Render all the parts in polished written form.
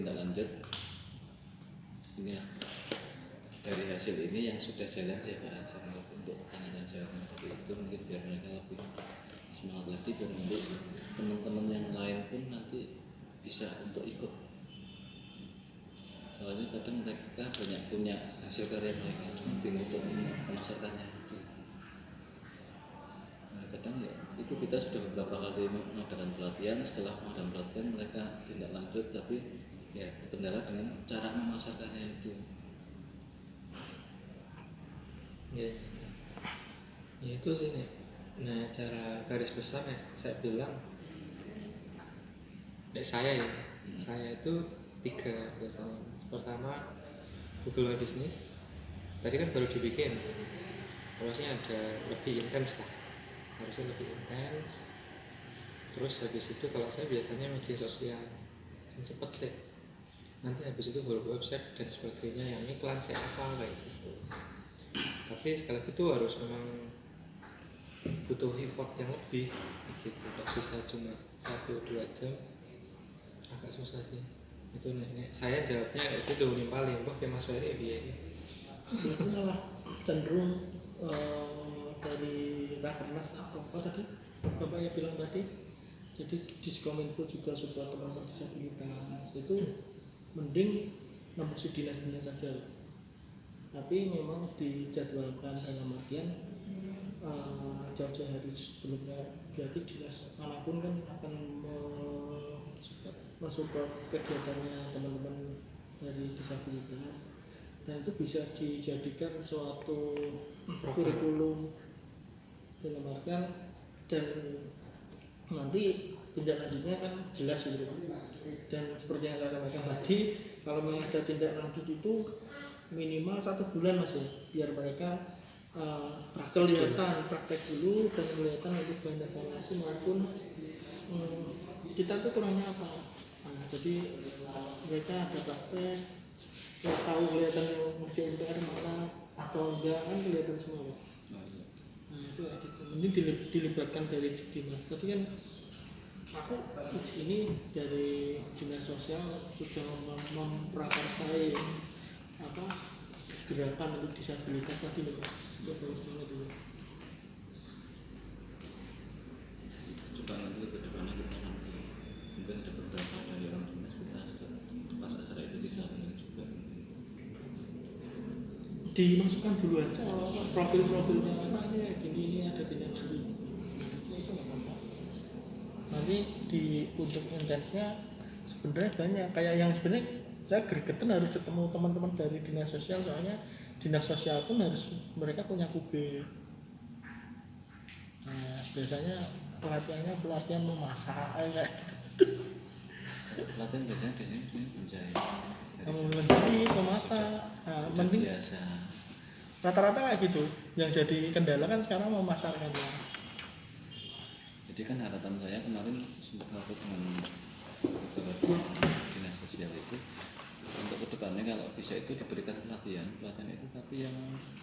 tindak lanjut ini ya, dari hasil ini yang sudah jalan siapa aja untuk tanya jawab seperti itu, mungkin biar mereka lebih semangat lagi dan nanti teman-teman yang lain pun nanti bisa untuk ikut. Soalnya kadang mereka banyak punya hasil karya mereka, cuma bingung untuk memasarkannya. Nah, kadang ya itu kita sudah beberapa kali mengadakan pelatihan, setelah mengadakan pelatihan mereka tidak lanjut, tapi ya terkendala dengan cara memasarkannya itu. Ya itu sih nih. Nah, cara garis besar ya saya bilang, saya itu 3 biasanya. Pertama, Google My Business tadi kan baru dibikin, harusnya ada lebih intens lah, harusnya lebih intens. Terus habis itu kalau saya biasanya media sosial yang cepet sih, nanti habis itu baru website dan sebagainya, yang iklan saya apa kayak gitu. Tapi sekali lagi itu harus memang butuh effort yang lebih gitu, tidak bisa cuma 1-2 jam, agak susah sih itu. Saya jawabnya itu nimpalin kok ke Mas Ferry dia itu malah cenderung dari Rakernas atau apa tadi Bapak yang bilang tadi, jadi Diskominfo juga support teman-teman disabilitas itu mending nembusi dinas-dinas saja, tapi memang dijadwalkan dalam artian jauh-jauh hari sebelumnya, berarti dinas manapun kan akan mensupport kegiatannya teman-teman dari disabilitas, dan itu bisa dijadikan suatu kurikulum dalam artian, dan nanti tindak lanjutnya kan jelas gitu. Dan seperti yang saya sampaikan tadi, kalau memang ada tindak lanjut itu minimal 1 bulan Mas ya, biar mereka praktek dulu dan kelihatan untuk bahan evaluasi maupun kita tuh kurangnya apa. Nah, jadi mereka ada praktek, terus tahu kelihatan yang ngerjain PR mana atau enggak, kan kelihatan semua. Nah itu gitu. Ini dilibatkan dari dinas. Tadi kan aku ini dari dinas sosial sudah memprakarsai gerakan untuk disabilitas tadi loh Pak. Bagus banget dulu. Coba nanti ke depannya kita nanti mungkin ada beberapa dari orang dinas kita pas acara itu kita undang juga. Dimasukkan dulu aja profil-profilnya, mana ini gini, ini ada tidak dulu. Nanti untuk intensnya sebenarnya banyak, kayak yang sebenarnya saya gregetan harus ketemu teman-teman dari dinas sosial, soalnya dinas sosial pun harus mereka punya QB. Nah biasanya pelatihan memasak kayak Pelatihan biasanya di sini menjahit, menjahit, memasak, mending biasa. Rata-rata kayak gitu. Yang jadi kendala kan sekarang memasarkannya. Jadi kan harapan saya kemarin sempat ngobrol dengan beberapa dinas sosial itu, untuk kedepannya kalau bisa itu diberikan pelatihan itu tapi yang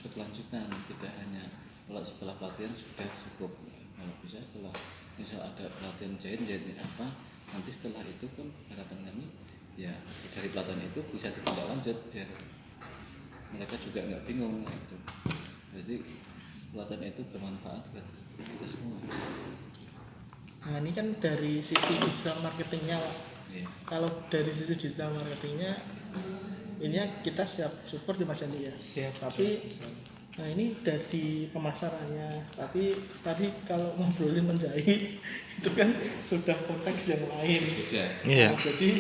berkelanjutan, tidak hanya kalau setelah pelatihan sudah cukup. Kalau bisa setelah misal ada pelatihan jahit apa, nanti setelah itu pun harapan kami ya dari pelatihan itu bisa ditindak lanjut biar mereka juga nggak bingung gitu. Jadi pelatihan itu bermanfaat buat kita semua. Nah ini kan dari sisi digital marketingnya Pak. Iya. Kalau dari sisi digital marketingnya ini kita siap support di Mas Andi ya. siap. Tapi nah ini dari pemasarannya. Tapi tadi kalau ngobrolin menjahit itu kan sudah konteks yang lain. Beda. Iya. Nah, jadi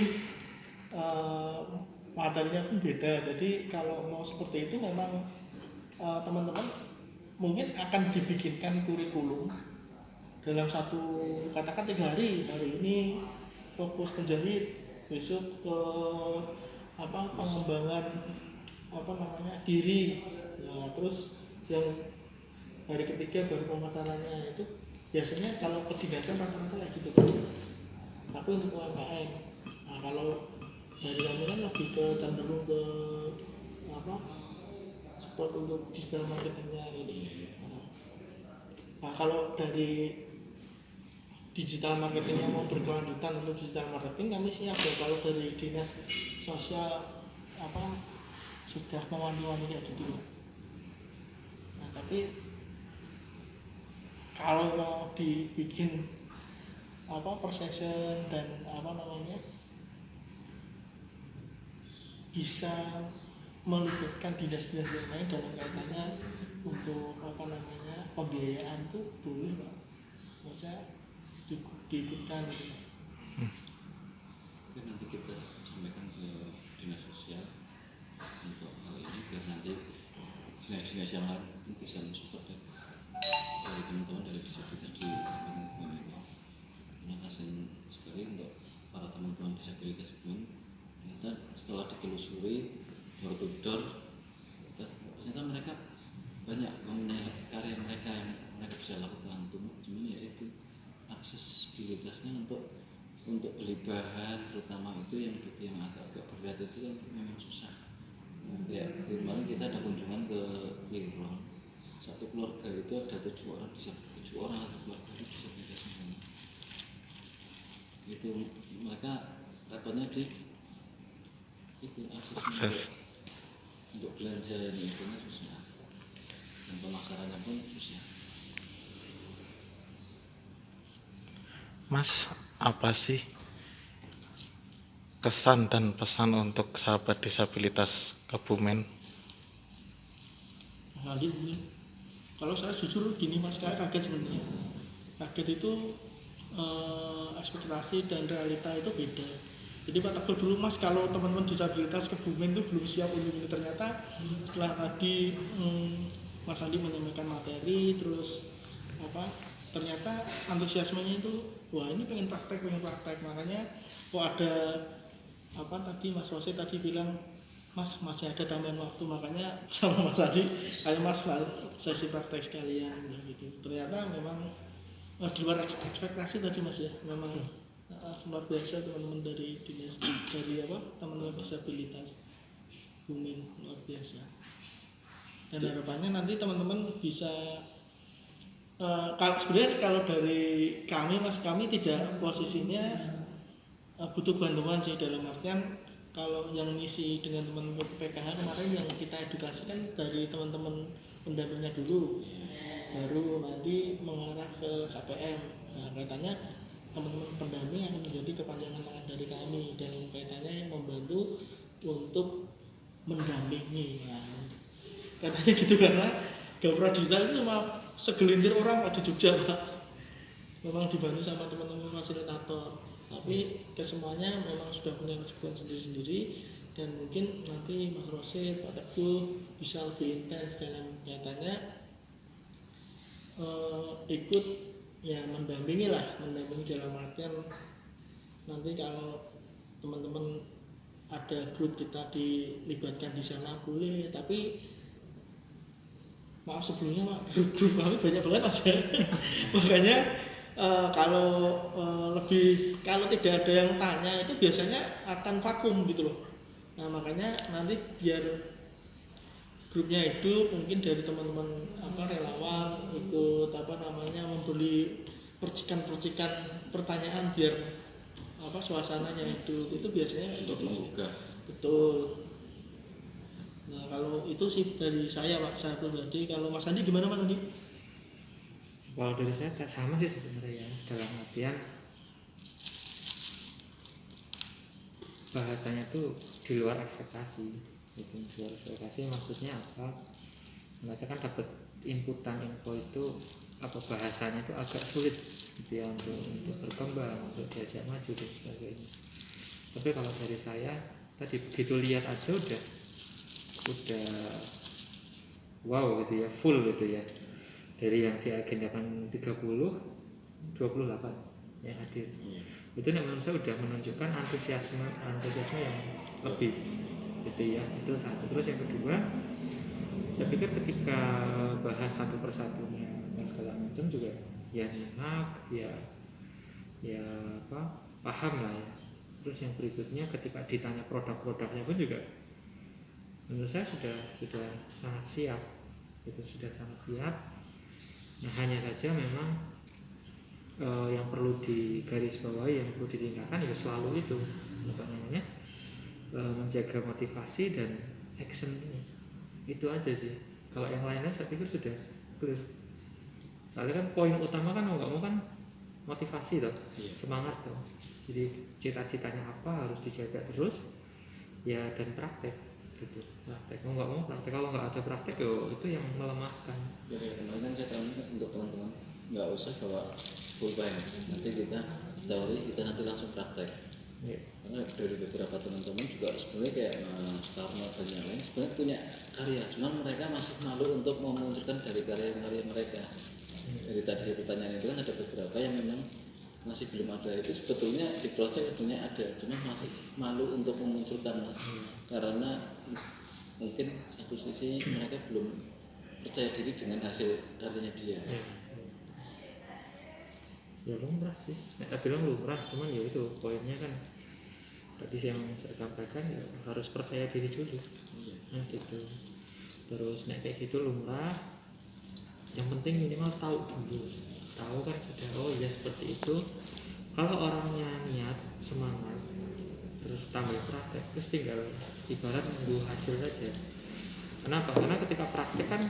materinya pun beda. Jadi kalau mau seperti itu memang teman-teman mungkin akan dibikinkan kurikulum dalam satu, katakan 3 hari. Hari ini fokus penjahit, besok ke pengembangan diri. Nah, terus yang hari ketiga baru pemasarannya. Itu biasanya kalau kedinasan rata-rata kayak gitu kan. Tapi untuk UMKM, nah kalau dari kami kan lebih ke cenderung ke support untuk digital marketingnya ini. Nah kalau dari digital marketingnya mau berkelanjutan untuk digital marketing, kami siap ya kalau dari dinas sosial apa sudah mewanti-wanti kayak gitu. Nah tapi kalau mau dibikin apa perception dan apa namanya bisa melibatkan dinas-dinas yang lain dalam kaitannya untuk apa namanya pembiayaan itu boleh Pak, maksudnya diikutkan gitu. Oke, nanti kita sampaikan ke dinas sosial untuk hal ini biar nanti dinas-dinas yang lain bisa mensupport dari teman-teman dari disabilitas di lingkungan ini. Karena kasihan sekali untuk para teman-teman disabilitas pun ternyata setelah ditelusuri door to door ternyata mereka banyak mempunyai karya mereka yang mereka bisa lakukan, cuman ya itu aksesibilitasnya untuk beli bahan terutama itu yang bagi yang agak berat itu kan memang susah. Kayak kemarin kita ada kunjungan ke Lirong, satu keluarga itu ada 7 orang bisa 7 orang atau keluarga itu bisa beda semua. Itu mereka repotnya di itu akses untuk belanja yang itu susah dan pemasarannya pun susah. Mas, apa sih kesan dan pesan untuk sahabat disabilitas Kebumen? Nah, ini kalau saya jujur gini Mas, saya kaget sebenarnya. Kaget itu ekspektasi dan realita itu beda. Jadi Pak Teguh dulu Mas, kalau teman-teman disabilitas Kebumen itu belum siap untuk ini, ternyata setelah tadi Mas Andi menyampaikan materi terus apa ternyata antusiasmenya itu wah ini pengen praktek, makanya kok ada apa tadi Mas Rosi tadi bilang Mas masih ada tambahan waktu, makanya sama Mas Adi ayo Mas sesi praktek sekalian ya gitu. Ternyata memang di luar ekspektasi tadi Mas ya, memang luar biasa teman-teman dari dinas dari apa teman-teman disabilitas Kebumen luar biasa. Dan harapannya nanti teman-teman bisa sebenarnya kalau dari kami Mas, kami tidak posisinya butuh bantuan sih, dalam artian kalau yang ngisi dengan teman-teman PKH kemarin yang kita edukasikan dari teman-teman pendampingnya dulu, baru nanti mengarah ke KPM. Nah katanya teman-teman pendamping akan menjadi kepanjangan tangan dari kami dan kaitannya membantu untuk mendampingi. Nah, katanya gitu karena Gapura Digital itu cuma segelintir orang Pak di Jogja Pak, memang dibantu sama teman-teman fasilitator, tapi kesemuanya memang sudah punya kesibukan sendiri-sendiri dan mungkin nanti Mas Rosi, Pak Teguh bisa lebih intens dalam kaitannya ikut ya mendampingi dalam artian nanti kalau teman-teman ada grup kita dilibatkan di sana boleh, tapi maaf sebelumnya Pak, grup kami banyak banget Mas ya. Makanya kalau kalau tidak ada yang tanya itu biasanya akan vakum gitu loh. Nah makanya nanti biar grupnya hidup, mungkin dari teman-teman relawan ikut memberi percikan-percikan pertanyaan biar suasananya hidup, itu biasanya untuk menggugah. Betul. Nah kalau itu sih dari saya Pak, saya pribadi. Kalau Mas Andi gimana Mas Andi? Kalau dari saya sama sih sebenarnya ya, dalam artian bahasanya tuh di luar ekspektasi gitu. Di luar ekspektasi maksudnya apa? Mereka kan dapat inputan info itu apa bahasanya itu agak sulit gitu ya untuk berkembang, untuk diajak maju dan sebagainya. Tapi kalau dari saya tadi begitu lihat aja udah wow gitu ya, full gitu ya. Dari yang diagendakan 28 yang hadir. Itu menurut saya sudah menunjukkan antusiasme yang lebih gitu ya. Itu satu. Terus yang kedua, saya pikir ketika bahas satu persatunya segala macam juga ya enak ya paham lah ya. Terus yang berikutnya ketika ditanya produk-produknya pun juga menurut saya sudah sangat siap. Itu sudah sangat siap. Nah hanya saja memang yang perlu digarisbawahi, yang perlu ditingkatkan ya selalu itu apa namanya, menjaga motivasi dan action, itu aja sih. Kalau yang lainnya saya pikir sudah clear. Soalnya kan poin utama kan mau nggak mau kan motivasi toh, Iya. semangat toh. Jadi cita-citanya apa harus dijaga terus ya, dan praktek gitu. Praktek mau nggak mau praktek, kalau nggak ada praktek yo itu yang melemahkan. Ya kayak kemarin kan saya tahu untuk teman-teman nggak usah bawa pulpen, nanti kita teori, kita nanti langsung praktek. Ya. Karena dari beberapa teman-teman juga sebenarnya kayak Karno dan yang lain sebenarnya punya karya, cuman mereka masih malu untuk memunculkan dari karya-karya mereka. Dari tadi saya pertanyaan itu kan ada beberapa yang memang masih belum ada, itu sebetulnya di project sebetulnya ada, cuman masih malu untuk memunculkan, Mas. Karena mungkin satu sisi mereka belum percaya diri dengan hasil karyanya dia. Ya lumrah sih, saya bilang lumrah, cuman ya itu poinnya kan tadi yang saya sampaikan ya harus percaya diri dulu. Nah gitu. Terus kayak gitu lumrah, yang penting minimal tahu dulu, tahu kan sudah, oh ya seperti itu. Kalau orangnya niat, semangat, terus tambah praktek, terus tinggal ibarat nunggu hasil saja. Kenapa? Karena ketika praktek kan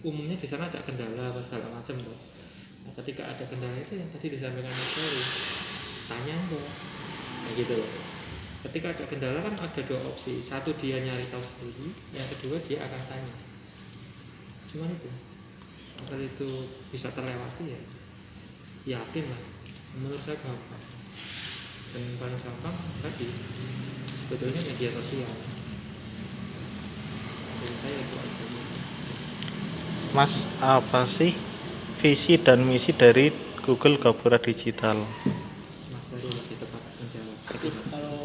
umumnya di sana ada kendala apa segala macam tuh. Nah, ketika ada kendala itu yang tadi disampaikan Mas Ferry, tanya enggak, kayak gitu loh. Ketika ada kendala kan ada dua opsi, satu dia nyari tahu sendiri, yang kedua dia akan tanya. Cuman itu, asal itu bisa terlewati ya, yakin lah. Menurut saya gampang. Dan yang paling gampang tadi sebetulnya media sosial. Menurut saya itu aja. Mas, apa sih visi dan misi dari Google Gapura Digital? Mas Ferry lebih tepat menjawab. Kalau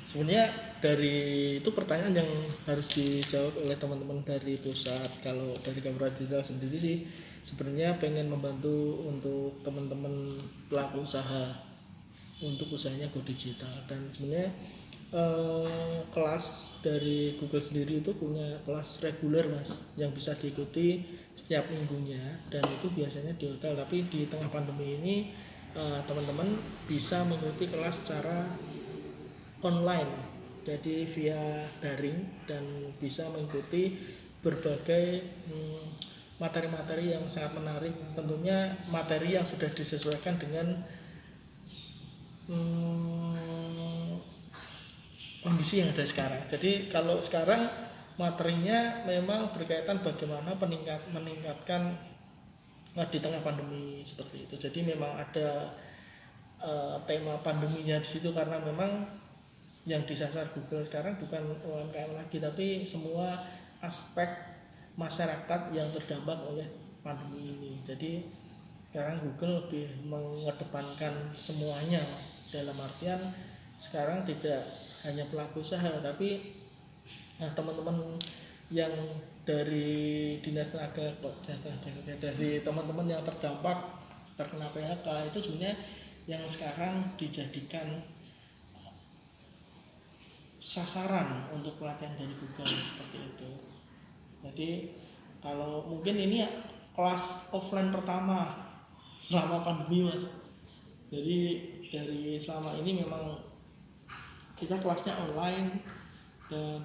sebenarnya dari itu pertanyaan yang harus dijawab oleh teman-teman dari pusat. Kalau dari Gapura Digital sendiri sih sebenarnya pengen membantu untuk teman-teman pelaku usaha untuk usahanya go digital. Dan sebenarnya kelas dari Google sendiri itu punya kelas reguler, Mas, yang bisa diikuti setiap minggunya, dan itu biasanya di hotel. Tapi di tengah pandemi ini teman-teman bisa mengikuti kelas secara online, jadi via daring, dan bisa mengikuti berbagai materi-materi yang sangat menarik. Tentunya materi yang sudah disesuaikan dengan kondisi yang ada sekarang. Jadi kalau sekarang materinya memang berkaitan bagaimana meningkatkan di tengah pandemi seperti itu. Jadi memang ada tema pandeminya di situ, karena memang yang disasar Google sekarang bukan UMKM lagi, tapi semua aspek masyarakat yang terdampak oleh pandemi ini. Jadi sekarang Google lebih mengedepankan semuanya, Mas. Dalam artian sekarang tidak hanya pelaku usaha, tapi teman-teman yang dari dinas tenaga dari teman-teman yang terdampak terkena PHK itu sebenarnya yang sekarang dijadikan sasaran untuk pelatihan dari Google seperti itu. Jadi kalau mungkin ini kelas offline pertama selama pandemi, Mas. Jadi dari selama ini memang kita kelasnya online, dan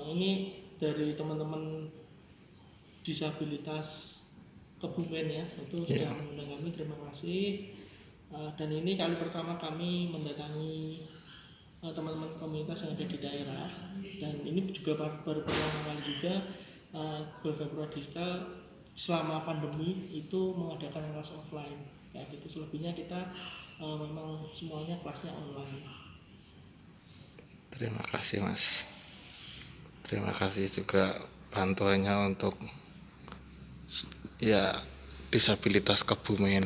ini dari teman-teman disabilitas Kebumen ya, itu sudah mengundang kami, terima kasih. Dan ini kali pertama kami mendatangi teman-teman komunitas yang ada di daerah, dan ini juga baru pertama kali juga Google Gapura Digital selama pandemi itu mengadakan kelas offline kayak gitu. Selebihnya kita memang semuanya kelasnya online. Terima kasih, Mas. Terima kasih juga bantuannya untuk ya disabilitas Kebumen.